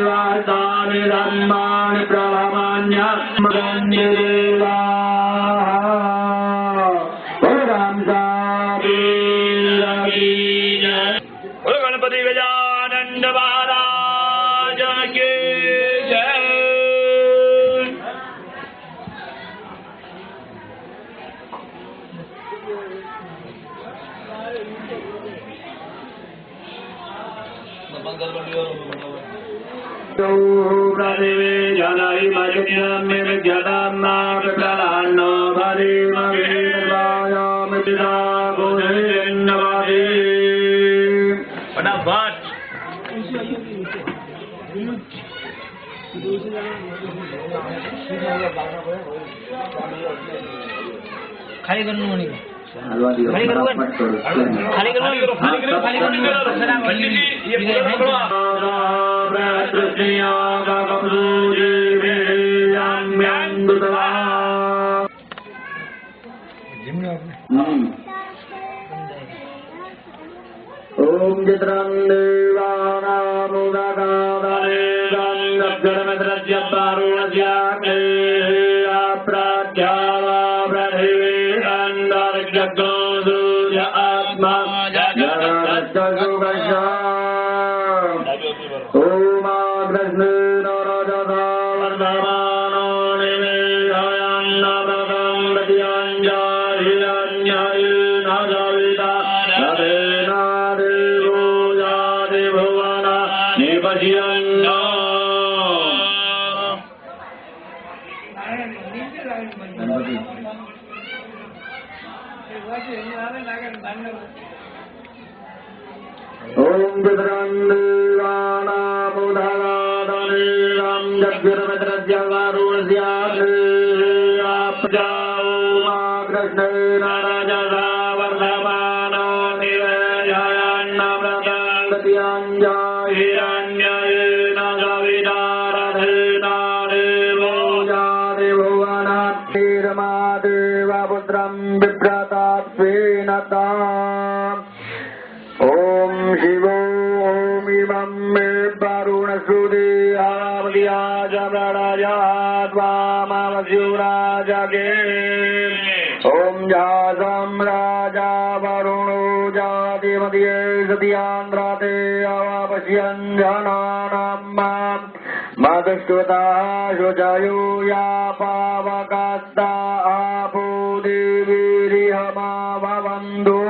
Vātāni dhammāni pralamānyātmadanyadevā Varam Sābhīragīya Bolo Ganapati Gajananda Maharaja ki jai Pradeve janai majnyam jadam navralano bhari mavidvaya mitra gunennavadi फटाफट खाली करूँ नहीं खाली करूँ खाली करूँ खाली करूँ ये Om Jitram Devana Mudagavane Gandabjaramedrasya Parunasya Apratyava Pradhivi Andarjagno Surya Atma Jagatagubhasya Om Agrasne Narajata Vardhamano Nimehayanna Bhagam Pratyanja Hiranyayi Najavita Radena Om Jitrandirvana Budhagadaniram Jagirametrasya Varunasya Apjao Krishna Narajasa Vardhamana Nivejayanna Pratangatianja Hiranyayena Gavidaradhena Devojade Bhuvanatiramadeva Putram Vipratat Svenatam Om Shivo Om Imam Me Varuna Sudi Avadyaja Pradaja Tvamasyuraja Ge Om Jasam Raja Varuno Jati Madhye Satyandrate Avapasyan Jananam Madhustvata Shojayo Yapavakasta Apudivirihama Vavandu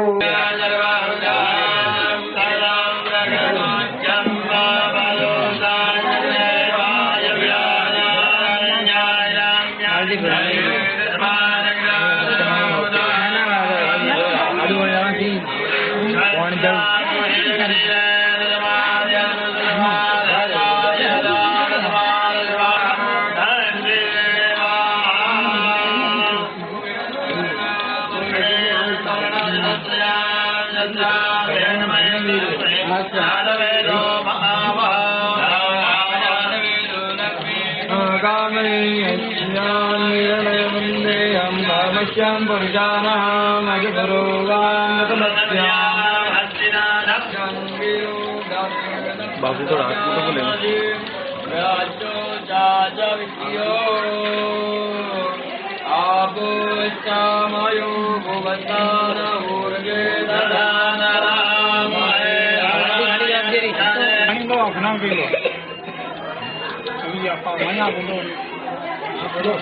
Syam Purjana Majapurvan Babu to raat ko to le Rajo Jaja Vityo Abu Chamayo Bhuvatana Urge Dadana Ramae Ani lo apna kilo Abhi apa maya bolo bolo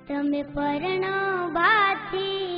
તમે પરણો બાથી